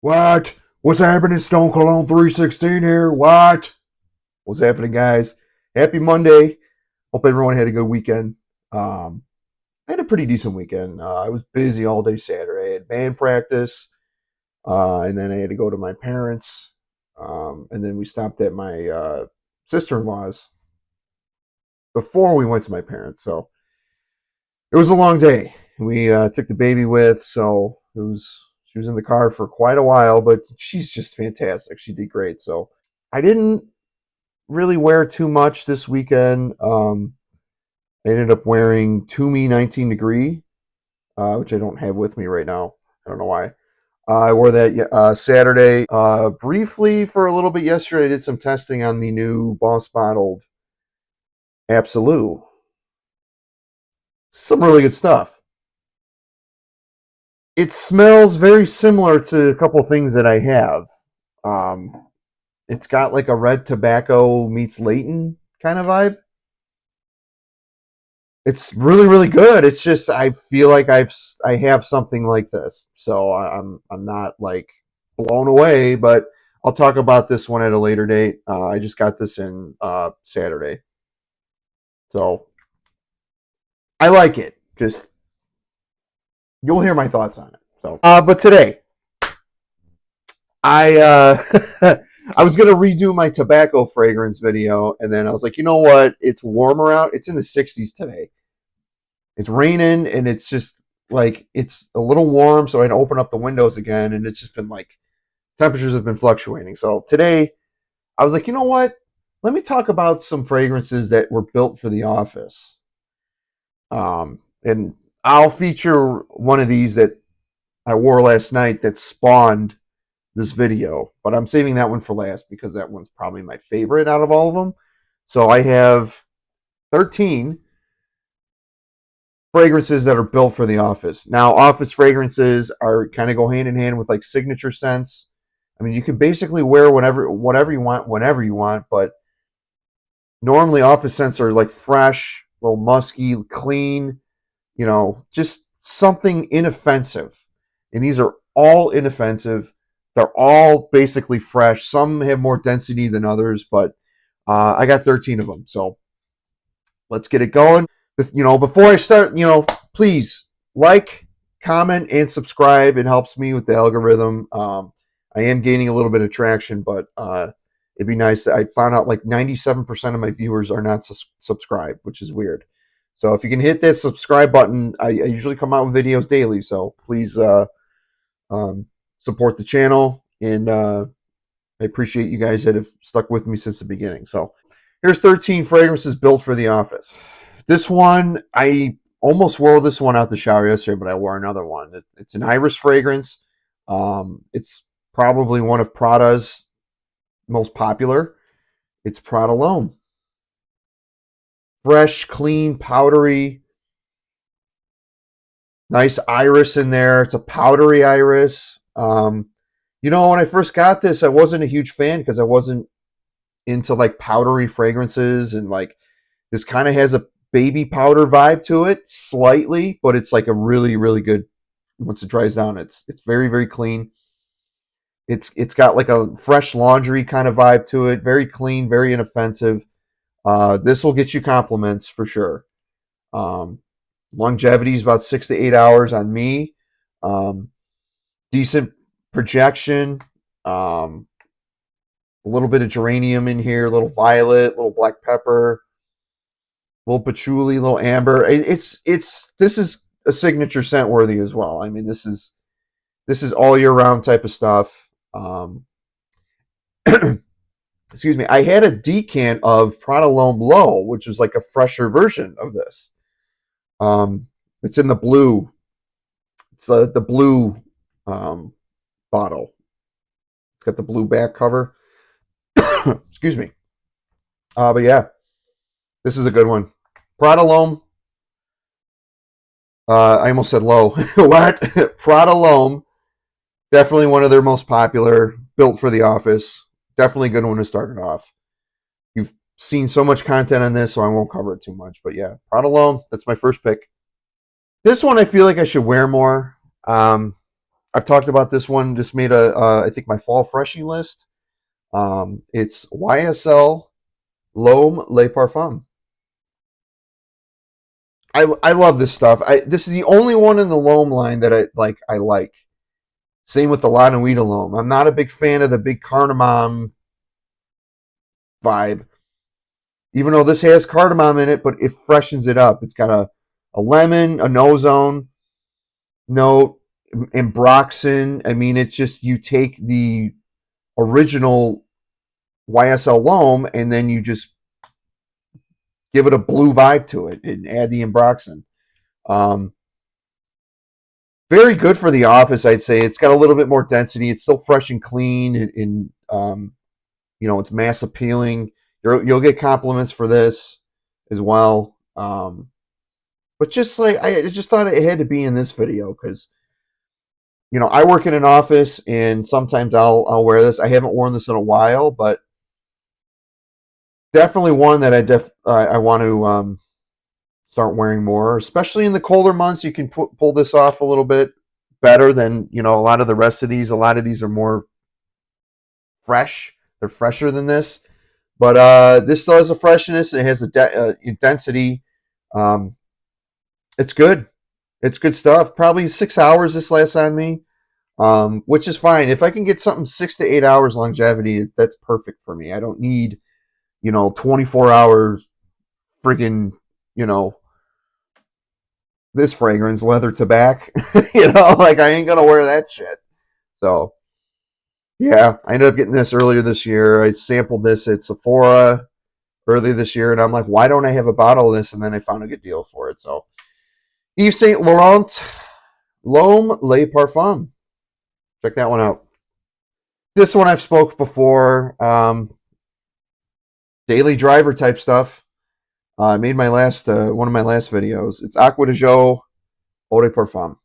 What? What's happening? Stone Cologne 316 here. What? What's happening, guys? Happy Monday. Hope everyone had a good weekend. I had a pretty decent weekend. I was busy all day Saturday. I had band practice, and then I had to go to my parents. And then we stopped at my sister-in-law's before we went to my parents. So it was a long day. We took the baby with, so she was in the car for quite a while, but she's just fantastic. She did great. So I didn't really wear too much this weekend. I ended up wearing Tumi 19 Degree, which I don't have with me right now. I don't know why. I wore that Saturday. Briefly for a little bit yesterday, I did some testing on the new Boss Bottled Absolute. Some really good stuff. It smells very similar to a couple things that I have. It's got like a red tobacco meets Leighton kind of vibe. It's really, really good. It's just I feel like I have something like this, so I'm not like blown away. But I'll talk about this one at a later date. I just got this in Saturday, so I like it. Just you'll hear my thoughts on it. So, but today I I was gonna redo my tobacco fragrance video, and then I was like, you know what? It's warmer out. It's in the 60s today. It's raining, and it's just like it's a little warm, so I had to open up the windows again, and it's just been like temperatures have been fluctuating. So today I was like, you know what? Let me talk about some fragrances that were built for the office. And I'll feature one of these that I wore last night that spawned this video, but I'm saving that one for last because that one's probably my favorite out of all of them. So I have 13 fragrances that are built for the office. Now, office fragrances are kind of go hand in hand with like signature scents. I mean, you can basically wear whatever you want, whenever you want, but normally office scents are like fresh, a little musky, clean, just something inoffensive. And these are all inoffensive. They're all basically fresh. Some have more density than others, but I got 13 of them. So let's get it going. Before I start, please like, comment, and subscribe. It helps me with the algorithm. I am gaining a little bit of traction, but it'd be nice. I found out like 97% of my viewers are not subscribed, which is weird. So if you can hit that subscribe button, I usually come out with videos daily. So please support the channel, and I appreciate you guys that have stuck with me since the beginning. So here's 13 fragrances built for the office. This one, I almost wore this one out the shower yesterday, but I wore another one. It's an iris fragrance. It's probably one of Prada's most popular. It's Prada L'Homme. Fresh, clean, powdery. Nice iris in there. It's a powdery iris. When I first got this, I wasn't a huge fan because I wasn't into like powdery fragrances, and like this kind of has a baby powder vibe to it slightly, but it's like a really, really good. Once it dries down, it's very, very clean. It's got like a fresh laundry kind of vibe to it. Very clean, very inoffensive. This will get you compliments for sure. Longevity is about 6 to 8 hours on me. Decent projection. A little bit of geranium in here, a little violet, a little black pepper, a little patchouli, a little amber. This is a signature scent worthy as well. I mean, this is all year round type of stuff. Excuse me. I had a decant of Prada L'Homme Low, which is like a fresher version of this. It's in the blue. It's the blue bottle. It's got the blue back cover. Excuse me. But yeah, this is a good one. Prada L'Homme. I almost said low. What? Prada L'Homme. Definitely one of their most popular, built for the office. Definitely a good one to start it off. You've seen so much content on this, so I won't cover it too much. But yeah, Prada L'Homme, that's my first pick. This one I feel like I should wear more. I've talked about this one. Just made I think my fall freshie list. It's YSL L'Homme Le Parfum. I love this stuff. This is the only one in the L'Homme line that I like. Same with the La Nuit de L'Homme. I'm not a big fan of the big cardamom vibe. Even though this has cardamom in it, but it freshens it up. It's got a lemon, a ozone note, ambroxan. I mean, it's just you take the original YSL L'Homme and then you just give it a blue vibe to it and add the ambroxan. Very good for the office, I'd say. It's got a little bit more density. It's still fresh and clean, and it's mass appealing. You'll get compliments for this as well. But just like I just thought it had to be in this video because I work in an office and sometimes I'll wear this. I haven't worn this in a while, but definitely one that I want to start wearing more, especially in the colder months. You can pull this off a little bit better than a lot of the rest of these. A lot of these are more fresh. They're fresher than this, but this still has a freshness. It has a density. It's good. It's good stuff. Probably 6 hours this lasts on me, which is fine. If I can get something 6 to 8 hours longevity, that's perfect for me. I don't need 24 hours freaking this fragrance, leather tobacco. Like I ain't gonna wear that shit. So yeah, I ended up getting this earlier this year. I sampled this at Sephora earlier this year, and I'm like, why don't I have a bottle of this? And then I found a good deal for it. So Yves Saint Laurent L'Homme Le Parfum. Check that one out. This one I've spoke before. Daily driver type stuff. I made my last one of my last videos. It's Aqua di Gio EDP Parfum.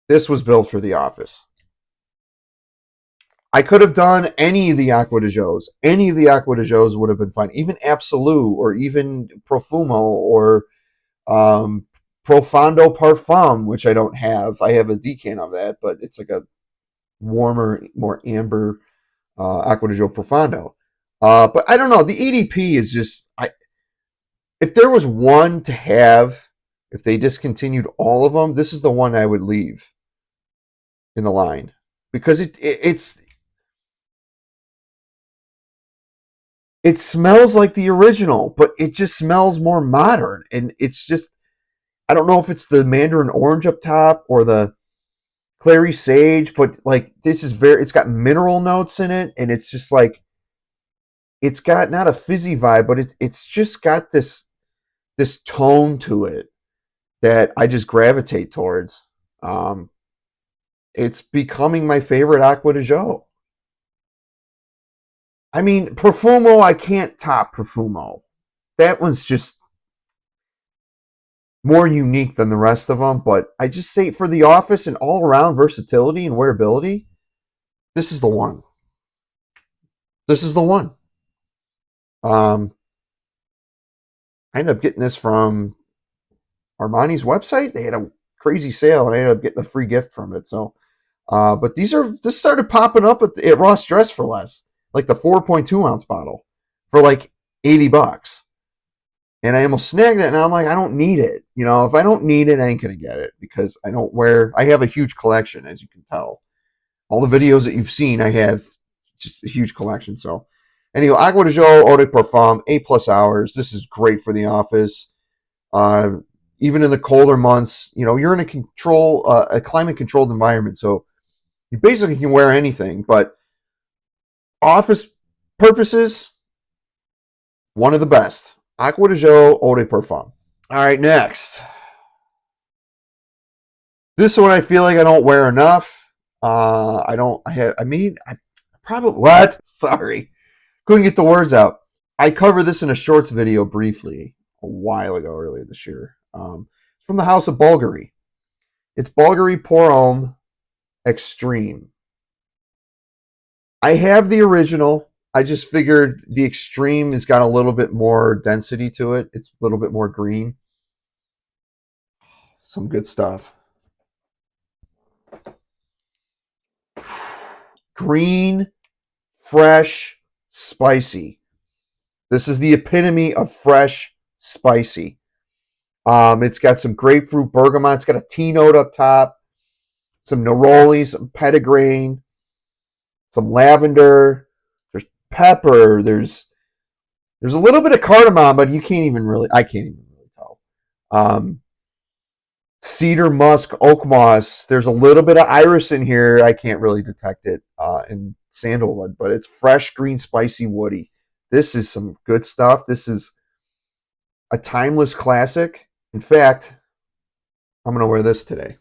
This was built for the office. I could have done any of the Aqua di Gios. Any of the Aqua di Gios would have been fine. Even Absolute or even Profumo or Profondo Parfum, which I don't have. I have a decan of that, but it's like a warmer, more amber Aqua di Gio Profondo. But I don't know. The EDP is just if there was one to have, if they discontinued all of them, this is the one I would leave in the line because it smells like the original, but it just smells more modern, and it's just I don't know if it's the mandarin orange up top or the clary sage, but like this is it's got mineral notes in it, and it's just like it's got not a fizzy vibe, but it's just got this tone to it that I just gravitate towards. It's becoming my favorite Aqua di Gio. I mean, Profumo, I can't top Profumo. That one's just more unique than the rest of them, but I just say for the office and all-around versatility and wearability, this is the one. This is the one. I ended up getting this from Armani's website. They had a crazy sale, and I ended up getting a free gift from it. So, but this started popping up at Ross Dress for less, like the 4.2 ounce bottle for like $80. And I almost snagged that, and I'm like, I don't need it. If I don't need it, I ain't gonna get it because I have a huge collection, as you can tell. All the videos that you've seen, I have just a huge collection. So, anyway, Aqua di Gio EDP Parfum, 8+ hours. This is great for the office. Even in the colder months, you're in a climate-controlled environment, so you basically can wear anything. But office purposes, one of the best. Aqua di Gio EDP Parfum. All right, next. This one I feel like I don't wear enough. I probably, what? Sorry. Couldn't get the words out. I covered this in a shorts video briefly a while ago, earlier this year. It's from the house of Bvlgari. It's Bvlgari Pour Homme Extreme. I have the original. I just figured the Extreme has got a little bit more density to it. It's a little bit more green. Some good stuff. green, fresh, spicy. This is the epitome of fresh, spicy. It's got some grapefruit bergamot. It's got a tea note up top, some neroli, some petitgrain, some lavender. There's pepper. There's a little bit of cardamom, but I can't even really tell. Cedar, musk, oak moss. There's a little bit of iris in here. I can't really detect it in sandalwood, but it's fresh, green, spicy, woody. This is some good stuff. This is a timeless classic. In fact, I'm going to wear this today.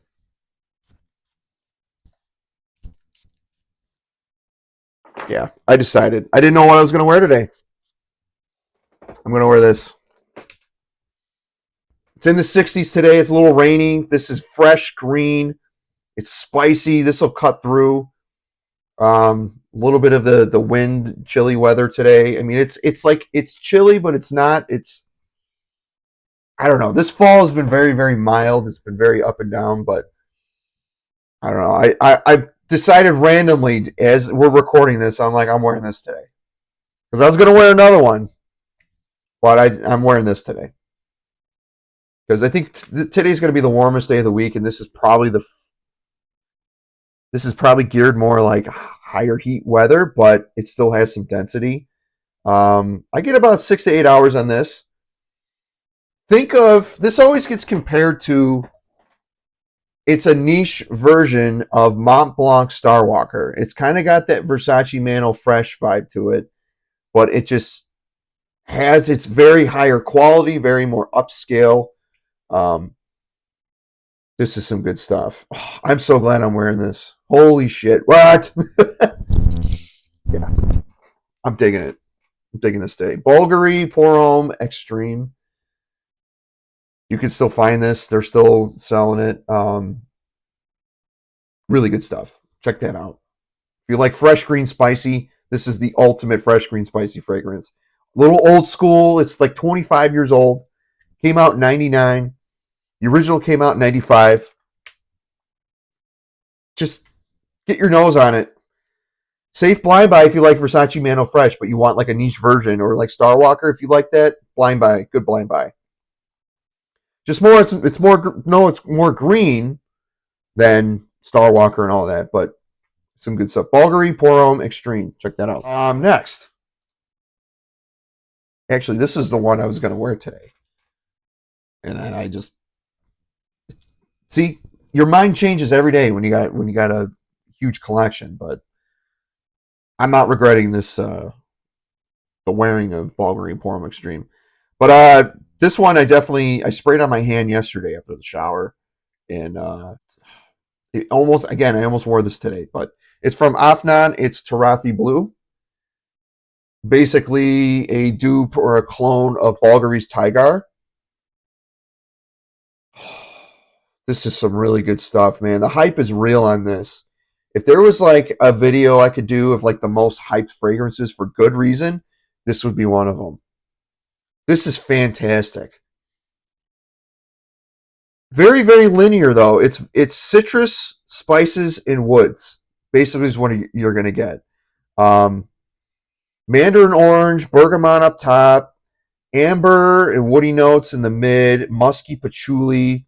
Yeah, I decided. I didn't know what I was going to wear today. I'm going to wear this. It's in the 60s today. It's a little rainy. This is fresh, green. It's spicy. This will cut through. A little bit of the wind, chilly weather today. I mean, it's like it's chilly, but it's not. I don't know. This fall has been very, very mild. It's been very up and down, but I don't know. I decided randomly as we're recording this, I'm wearing this today. Because I was going to wear another one, but I'm wearing this today. Because I think today's going to be the warmest day of the week, and this is probably geared more like higher heat weather, but it still has some density. I get about 6 to 8 hours on this. Think of this always gets compared to. It's a niche version of Mont Blanc Starwalker. It's kind of got that Versace Mano Fresh vibe to it, but it just has its very higher quality, very more upscale. This is some good stuff. Oh, I'm so glad I'm wearing this. Holy shit. What? Yeah. I'm digging it. I'm digging this day. Bvlgari Pour Extreme. You can still find this. They're still selling it. Really good stuff. Check that out. If you like fresh, green, spicy, this is the ultimate fresh, green, spicy fragrance. A little old school. It's like 25 years old. Came out in 99. The original came out in 95. Just get your nose on it. Safe blind buy if you like Versace Mano Fresh, but you want like a niche version, or like Starwalker if you like that. Blind buy. Good blind buy. Just more, it's more green than Starwalker and all that, but some good stuff. Bvlgari Pour Extreme. Check that out. Next. Actually, this is the one I was going to wear today. And then I just see your mind changes every day when you got a huge collection, but I'm not regretting this the wearing of Bvlgari Pour Extreme. But this one I sprayed on my hand yesterday after the shower, and I almost wore this today, but it's from Afnan. It's Turathi Blue. Basically a dupe or a clone of Bvlgari's Tigar. This is some really good stuff, man. The hype is real on this. If there was like a video I could do of like the most hyped fragrances for good reason, this would be one of them. This is fantastic. Very, very linear though. It's citrus, spices, and woods. Basically is what you're going to get. Mandarin orange, bergamot up top, amber and woody notes in the mid, musky patchouli,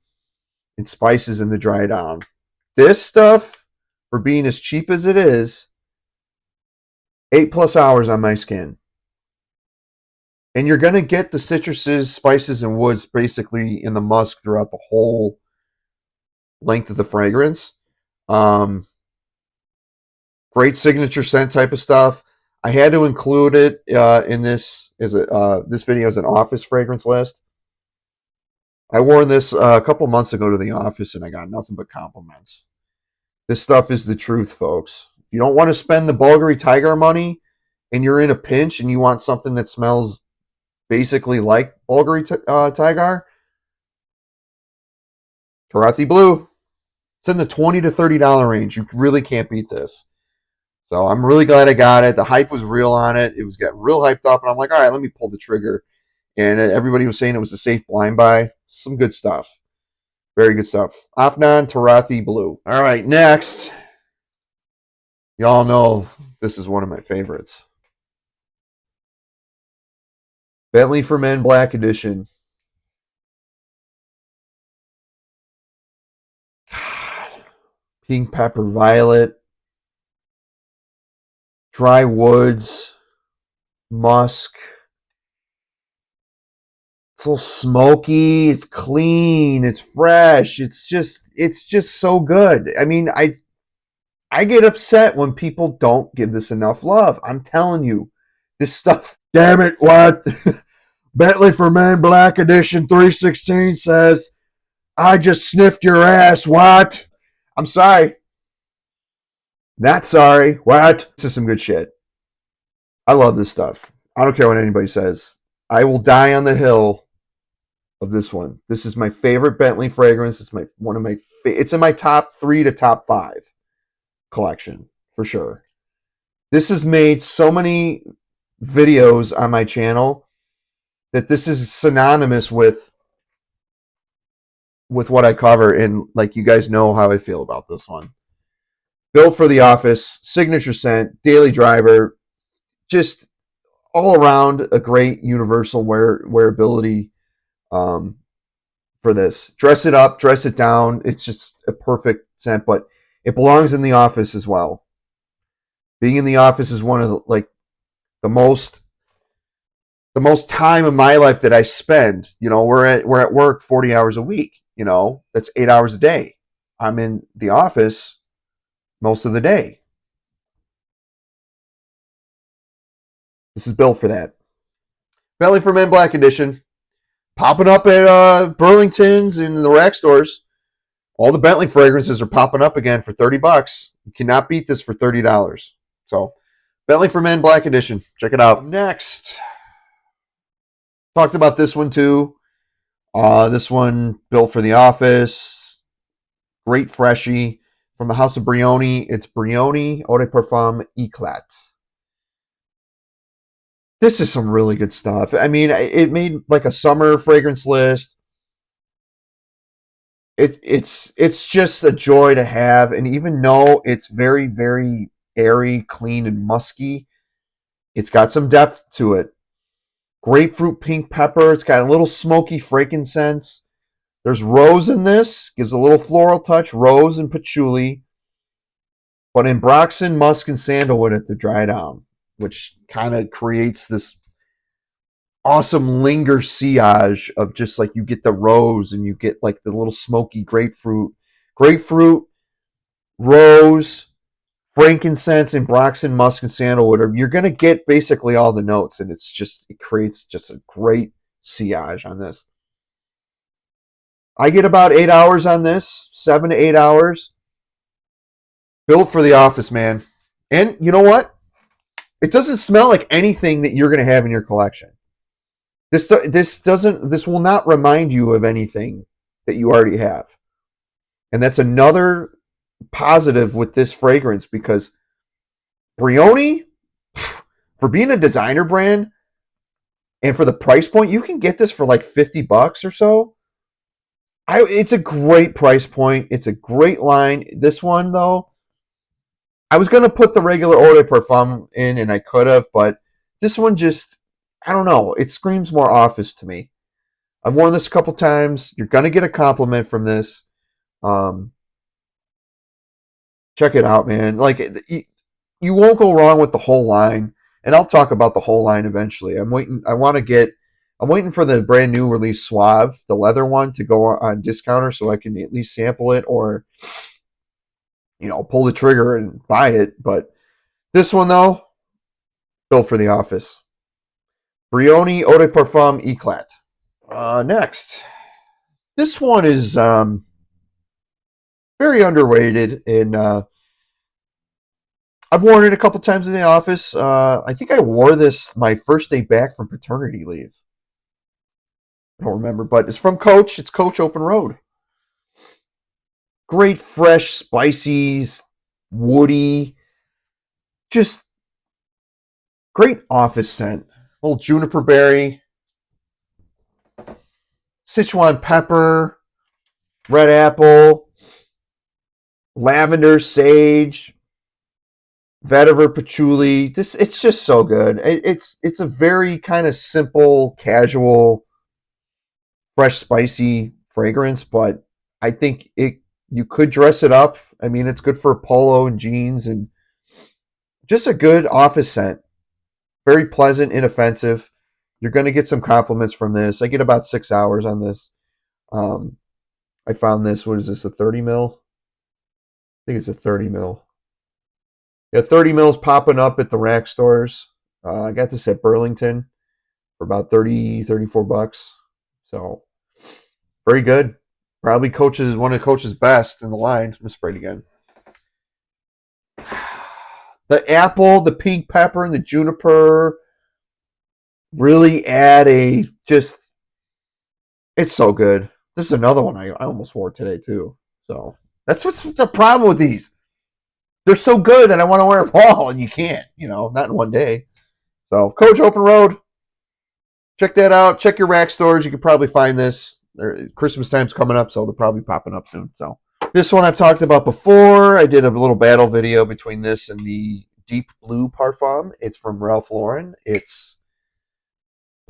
and spices in the dry down. This stuff, for being as cheap as it is, 8+ hours on my skin. And you're going to get the citruses, spices, and woods basically in the musk throughout the whole length of the fragrance. Great signature scent type of stuff. I had to include it in this video as an office fragrance list. I wore this a couple months ago to the office, and I got nothing but compliments. This stuff is the truth, folks. If you don't want to spend the Bvlgari Tigar money, and you're in a pinch, and you want something that smells basically like Bvlgari Tigar, Turathi Blue. It's in the $20 to $30 range. You really can't beat this. So I'm really glad I got it. The hype was real on it. It was getting real hyped up, and I'm like, all right, let me pull the trigger. And everybody was saying it was a safe blind buy. Some good stuff. Very good stuff. Afnan Turathi Blue. All right, next. Y'all know this is one of my favorites. Bentley for Men Black Edition. God. Pink Pepper Violet. Dry Woods. Musk. It's a little smoky. It's clean. It's fresh. It's just so good. I mean, I get upset when people don't give this enough love. I'm telling you, this stuff. Damn it! What? Bentley for Men Black Edition 316 says, "I just sniffed your ass." What? I'm sorry. Not sorry. What? This is some good shit. I love this stuff. I don't care what anybody says. I will die on the hill of this one. This is my favorite Bentley fragrance. It's my one of my. It's in my top 3 to top 5 collection for sure. This has made so many videos on my channel that this is synonymous with what I cover, and like you guys know how I feel about this one. Built for the office, signature scent, daily driver, just all around a great universal wearability for this. Dress it up, dress it down. It's just a perfect scent, but it belongs in the office as well. Being in the office is one of the most time of my life that I spend. You know, we're at work 40 hours a week. You know, that's 8 hours a day. I'm in the office most of the day. This is built for that. Bentley for Men Black Edition. Popping up at Burlington's and the rack stores. All the Bentley fragrances are popping up again for $30. You cannot beat this for $30. So, Bentley for Men Black Edition. Check it out. Next, talked about this one too. This one built for the office. Great freshie from the house of BRIONI. It's BRIONI Eau de Parfum Eclat. This is some really good stuff. I mean, it made like a summer fragrance list. It's just a joy to have, and even though it's very, very airy, clean, and musky, it's got some depth to it. Grapefruit pink pepper. It's got a little smoky frankincense. There's rose in this. Gives a little floral touch. Rose and patchouli. But in Ambroxan, musk, and sandalwood at the dry down, which kind of creates this awesome linger sillage of just like you get the rose and you get like the little smoky grapefruit, rose, frankincense, and Ambroxan, musk, and sandalwood. You're going to get basically all the notes, and it creates just a great sillage on this. I get about 8 hours on this, 7 to 8 hours. Built for the office, man. And you know what? It doesn't smell like anything that you're going to have in your collection. This will not remind you of anything that you already have. And that's another positive with this fragrance, because BRIONI, for being a designer brand and for the price point, you can get this for like $50 or so. It's a great price point. It's a great line. This one, though, I was going to put the regular Eau de Parfum in, and I could have, but this one just, I don't know. It screams more office to me. I've worn this a couple times. You're going to get a compliment from this. Check it out, man. Like, you won't go wrong with the whole line, and I'll talk about the whole line eventually. I'm waiting for the brand new release Suave, the leather one, to go on discounter so I can at least sample it, or pull the trigger and buy it. But this one, though, built for the office. BRIONI Eau de Parfum Eclat. Next, this one is very underrated, and I've worn it a couple times in the office. I think I wore this my first day back from paternity leave. I don't remember, but it's from Coach. It's Coach Open Road. Great, fresh, spicy, woody, just great office scent. A little juniper berry, Sichuan pepper, red apple, lavender, sage, vetiver patchouli. It's just so good. It's a very kind of simple, casual, fresh, spicy fragrance, but I think it you could dress it up. I mean, it's good for polo and jeans and just a good office scent. Very pleasant, inoffensive. You're going to get some compliments from this. I get about 6 hours on this. Um, I found this. What is this? A 30 mil? I think it's a 30 mil. Yeah, 30 mils popping up at the rack stores. I got this at Burlington for about 30, 34 bucks. So very good. Probably coaches one of the coach's best in the line. I'm gonna spray it again. The apple, the pink pepper, and the juniper really add a just. It's so good. This is another one I almost wore today too. So that's what's the problem with these. They're so good that I want to wear them all, and you can't. Not in one day. So Coach Open Road, check that out. Check your rack stores. You can probably find this. Christmas time's coming up, so they're probably popping up soon. So this one I've talked about before. I did a little battle video between this and the Deep Blue Parfum. It's from Ralph Lauren. It's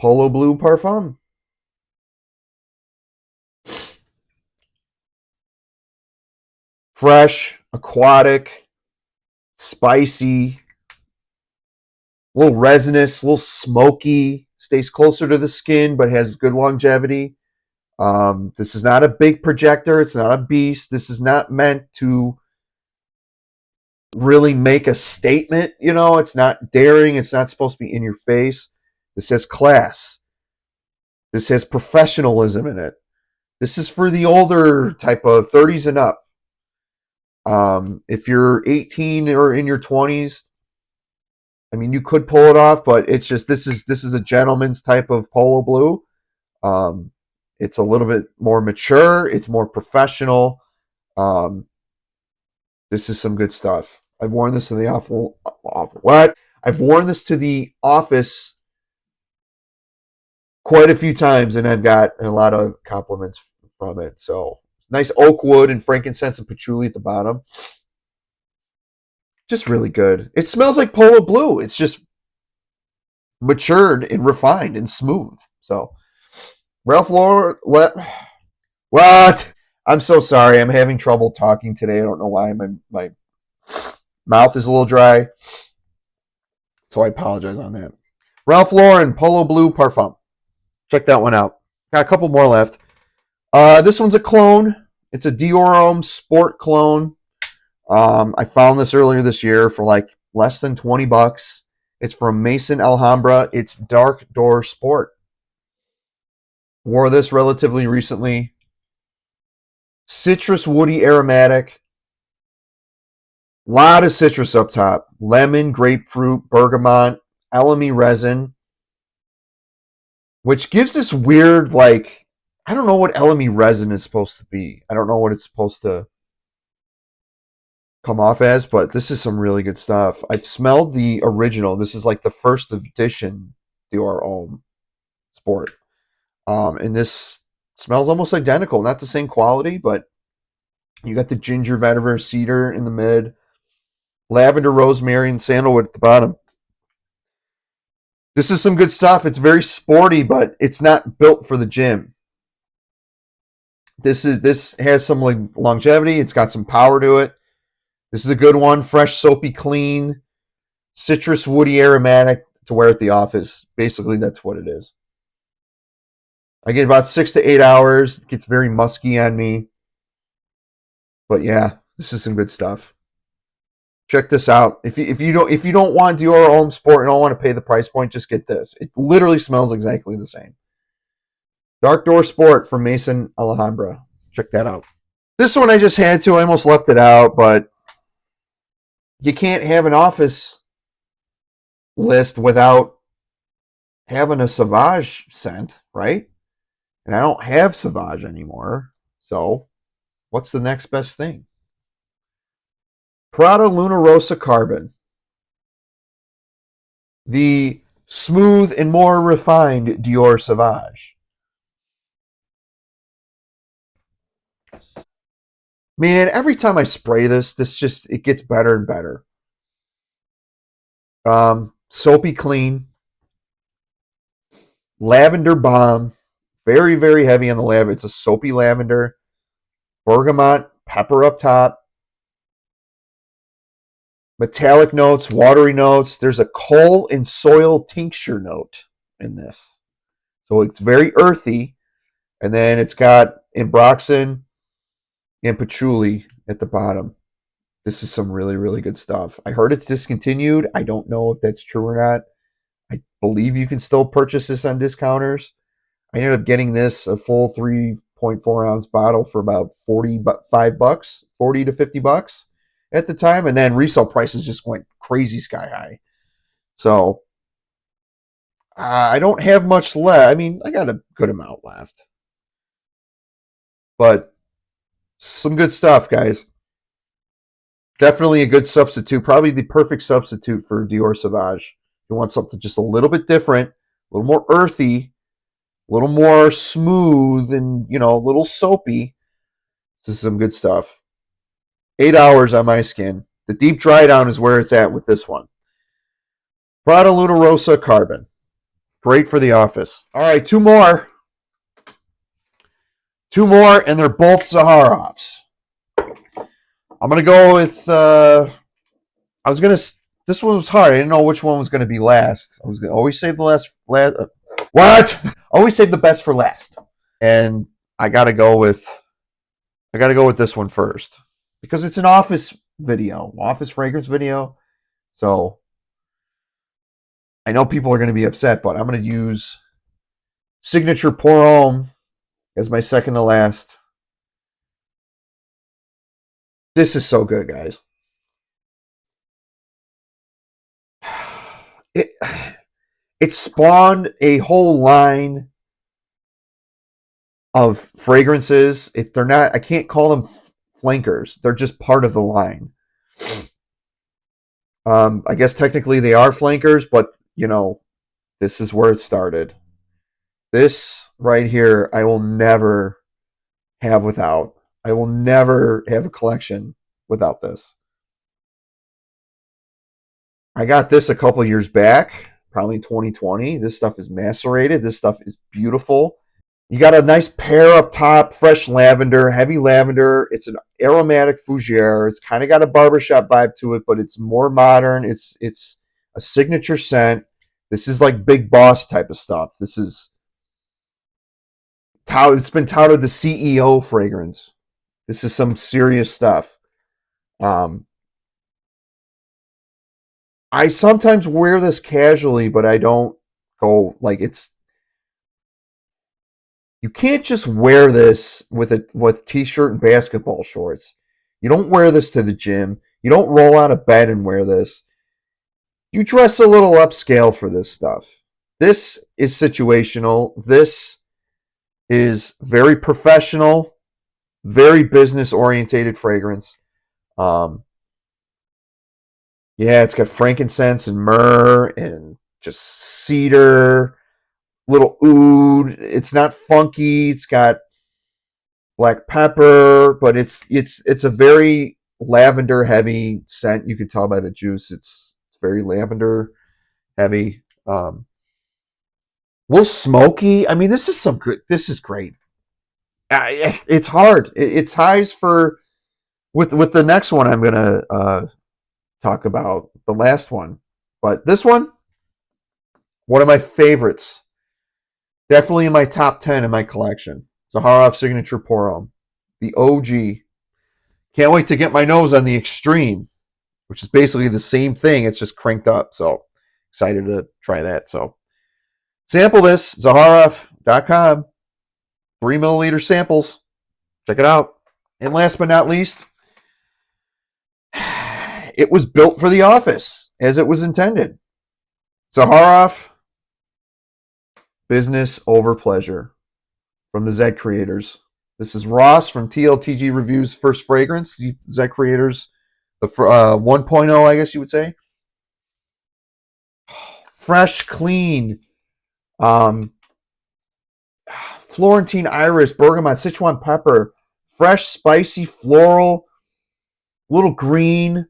Polo Blue Parfum. Fresh, aquatic, spicy, a little resinous, a little smoky, stays closer to the skin, but has good longevity. This is not a big projector. It's not a beast. This is not meant to really make a statement. It's not daring. It's not supposed to be in your face. This has class. This has professionalism in it. This is for the older type of 30s and up. If you're 18 or in your 20s, I mean, you could pull it off, but it's just this is a gentleman's type of polo blue. It's a little bit more mature. It's more professional. This is some good stuff. I've worn this to the I've worn this to the office quite a few times, and I've got a lot of compliments from it. So nice oak wood and frankincense and patchouli at the bottom. Just really good. It smells like Polo Blue. It's just matured and refined and smooth. So Ralph Lauren. What? I'm so sorry. I'm having trouble talking today. I don't know why. My mouth is a little dry. So I apologize on that. Ralph Lauren Polo Blue Parfum. Check that one out. Got a couple more left. This one's a clone. It's a Dior Homme Sport clone. I found this earlier this year for like less than 20 bucks. It's from Maison Alhambra. It's Dark Door Sport. Wore this relatively recently. Citrus woody aromatic. Lot of citrus up top. Lemon, grapefruit, bergamot, elemi resin. Which gives this weird, like, I don't know what elemi resin is supposed to be. I don't know what it's supposed to come off as, but this is some really good stuff. I've smelled the original. This is like the first edition Dior Homme Sport. And this smells almost identical. Not the same quality, but you got the ginger, vetiver, cedar in the mid, lavender, rosemary, and sandalwood at the bottom. This is some good stuff. It's very sporty, but it's not built for the gym. This has some longevity. It's got some power to it. This is a good one. Fresh, soapy, clean, citrus, woody, aromatic to wear at the office. Basically, that's what it is. I get about 6 to 8 hours. It gets very musky on me. But yeah, this is some good stuff. Check this out. If you don't want Dior Homme Sport and don't want to pay the price point, just get this. It literally smells exactly the same. Dark Door Sport from Maison Alhambra. Check that out. This one I just had to. I almost left it out, but you can't have an office list without having a Sauvage scent, right? And I don't have Sauvage anymore. So what's the next best thing? Prada Luna Rossa Carbon. The smooth and more refined Dior Sauvage. Man, every time I spray this, it gets better and better. Soapy clean, lavender bomb, very, very heavy on the lavender. It's a soapy lavender, bergamot, pepper up top, metallic notes, watery notes. There's a coal and soil tincture note in this. So it's very earthy. And then it's got ambroxan and patchouli at the bottom. This is some really, really good stuff. I heard it's discontinued. I don't know if that's true or not. I believe you can still purchase this on discounters. I ended up getting this a full 3.4 ounce bottle for about $45, 40 to $50 at the time, and then resale prices just went crazy sky high. So I don't have much left. I mean, I got a good amount left, but some good stuff, guys. Definitely a good substitute. Probably the perfect substitute for Dior Sauvage. You want something just a little bit different, a little more earthy, a little more smooth, and a little soapy. This is some good stuff. 8 hours on my skin. The deep dry down is where it's at with this one. Prada L'Homme Rossa Carbon. Great for the office. All right, two more. Two more, and they're both Zaharoffs. I'm going to go with, this one was hard. I didn't know which one was going to be last. I was going to always save the what? Always save the best for last. And I got to go with this one first because it's an office video, office fragrance video. So I know people are going to be upset, but I'm going to use Signature Pour Homme as my second to last. This is so good, guys. It spawned a whole line of fragrances. They're not. I can't call them flankers. They're just part of the line. I guess technically they are flankers, but this is where it started. This right here, I will never have without. I will never have a collection without this. I got this a couple years back, probably 2020. This stuff is macerated. This stuff is beautiful. You got a nice pear up top, fresh lavender, heavy lavender. It's an aromatic fougere. It's kind of got a barbershop vibe to it, but it's more modern. It's a signature scent. This is like Big Boss type of stuff. This is it's been touted the CEO fragrance. This is some serious stuff. I sometimes wear this casually, but I don't go like it's. You can't just wear this with t-shirt and basketball shorts. You don't wear this to the gym. You don't roll out of bed and wear this. You dress a little upscale for this stuff. This is situational. This is very professional, very business-orientated fragrance. Yeah, it's got frankincense and myrrh and just cedar, little oud. It's not funky. It's got black pepper, but it's a very lavender heavy scent. You can tell by the juice. It's very lavender heavy. A little smoky. I mean, this is some good. This is great. It's hard. It ties for with the next one I'm gonna talk about, the last one, but this one of my favorites. Definitely in my top 10 in my collection. Zaharoff Signature Pour Homme. The OG. Can't wait to get my nose on the Extreme, which is basically the same thing. It's just cranked up. So excited to try that. So sample this. Zaharoff.com. 3 milliliter samples. Check it out. And last but not least, it was built for the office as it was intended. Zaharoff. Business over pleasure from the Z creators. This is Ross from TLTG Reviews First Fragrance. The Z creators, the 1.0, I guess you would say. Fresh, clean, Florentine iris, bergamot, Sichuan pepper, fresh, spicy, floral, little green.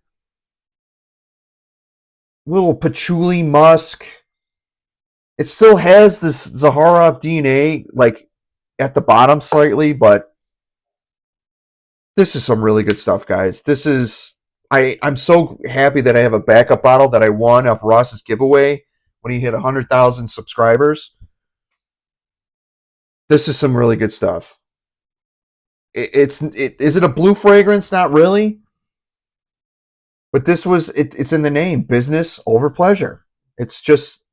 little patchouli musk. It still has this Zaharoff DNA, like at the bottom slightly, but this is some really good stuff, guys. This is I'm so happy that I have a backup bottle that I won off Ross's giveaway when he hit 100,000 subscribers. This is some really good stuff. Is it a blue fragrance? Not really, but it's in the name, business over pleasure. It's just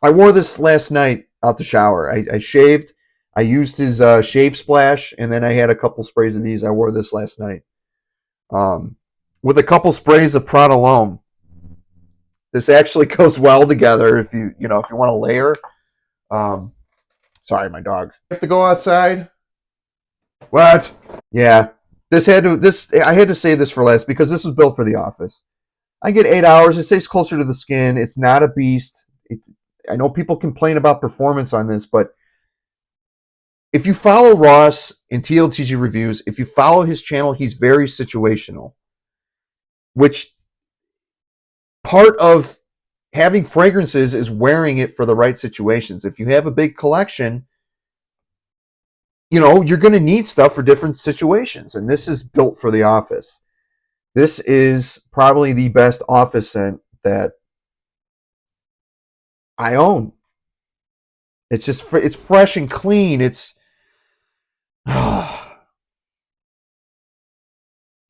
I wore this last night out the shower. I shaved. I used his shave splash, and then I had a couple sprays of these. I wore this last night with a couple sprays of Prada L'Homme. This actually goes well together if you want to layer. Sorry, my dog. You have to go outside. What? Yeah. I had to say this for last because this was built for the office. I get 8 hours. It stays closer to the skin. It's not a beast. I know people complain about performance on this, but if you follow Ross in TLTG reviews, if you follow his channel, he's very situational, which part of having fragrances is wearing it for the right situations. If you have a big collection, you're going to need stuff for different situations, and this is built for the office. This is probably the best office scent that I own. It's fresh and clean. There's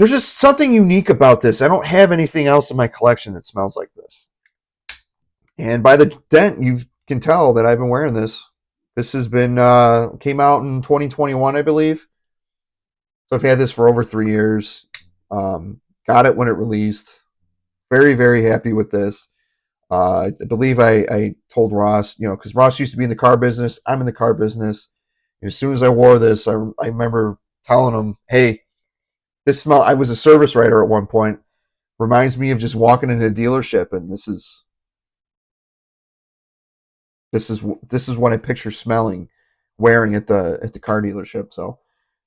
just something unique about this. I don't have anything else in my collection that smells like this. And by the dent, you can tell that I've been wearing this. This has been came out in 2021, I believe. So I've had this for over 3 years. Got it when it released. Very, very happy with this. I believe I told Ross, because Ross used to be in the car business. I'm in the car business. And as soon as I wore this, I remember telling him, hey, this smell, I was a service writer at one point, reminds me of just walking into a dealership, and this is what I picture smelling, wearing at the car dealership. So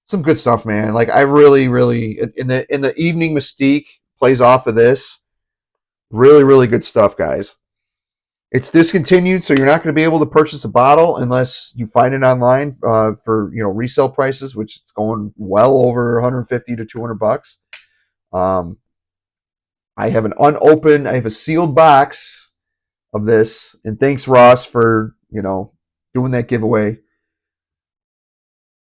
some good stuff, man. Like I really, really in the evening mystique plays off of this. Really, really good stuff, guys. It's discontinued, so you're not going to be able to purchase a bottle unless you find it online for resale prices, which it's going well over 150 to 200 bucks. I have I have a sealed box of this, and thanks Ross for doing that giveaway.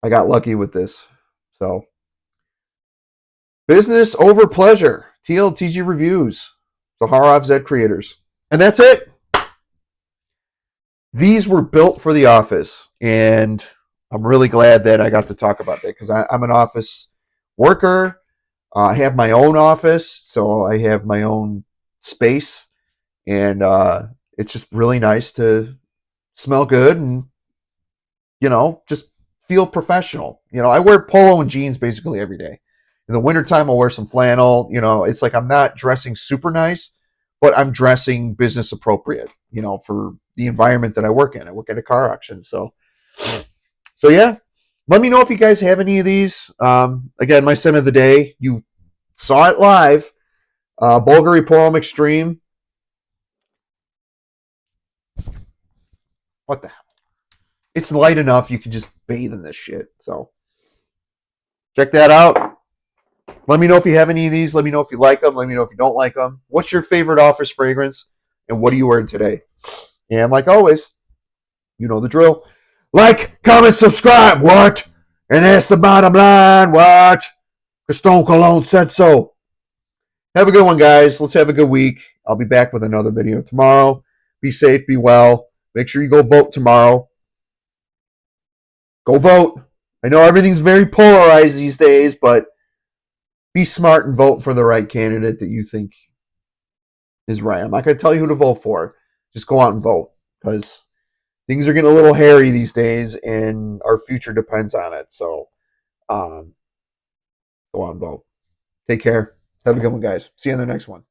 I got lucky with this. So business over pleasure. TLTG reviews. Zaharoff Z creators, and that's it. These were built for the office, and I'm really glad that I got to talk about that because I'm an office worker. I have my own office, so I have my own space, and it's just really nice to smell good and just feel professional. I wear polo and jeans basically every day. In the wintertime, I'll wear some flannel. It's like I'm not dressing super nice, but I'm dressing business appropriate, for the environment that I work in. I work at a car auction. So yeah, let me know if you guys have any of these. Again, my scent of the day, you saw it live. Bvlgari Polo Extreme. What the hell? It's light enough you can just bathe in this shit. So check that out. Let me know if you have any of these. Let me know if you like them. Let me know if you don't like them. What's your favorite office fragrance? And what are you wearing today? And like always, you know the drill. Like, comment, subscribe. What? And that's the bottom line. What? Because Stone Cologne said so. Have a good one, guys. Let's have a good week. I'll be back with another video tomorrow. Be safe. Be well. Make sure you go vote tomorrow. Go vote. I know everything's very polarized these days, but be smart and vote for the right candidate that you think is right. I'm not going to tell you who to vote for. Just go out and vote because things are getting a little hairy these days and our future depends on it. So go out and vote. Take care. Have a good one, guys. See you on the next one.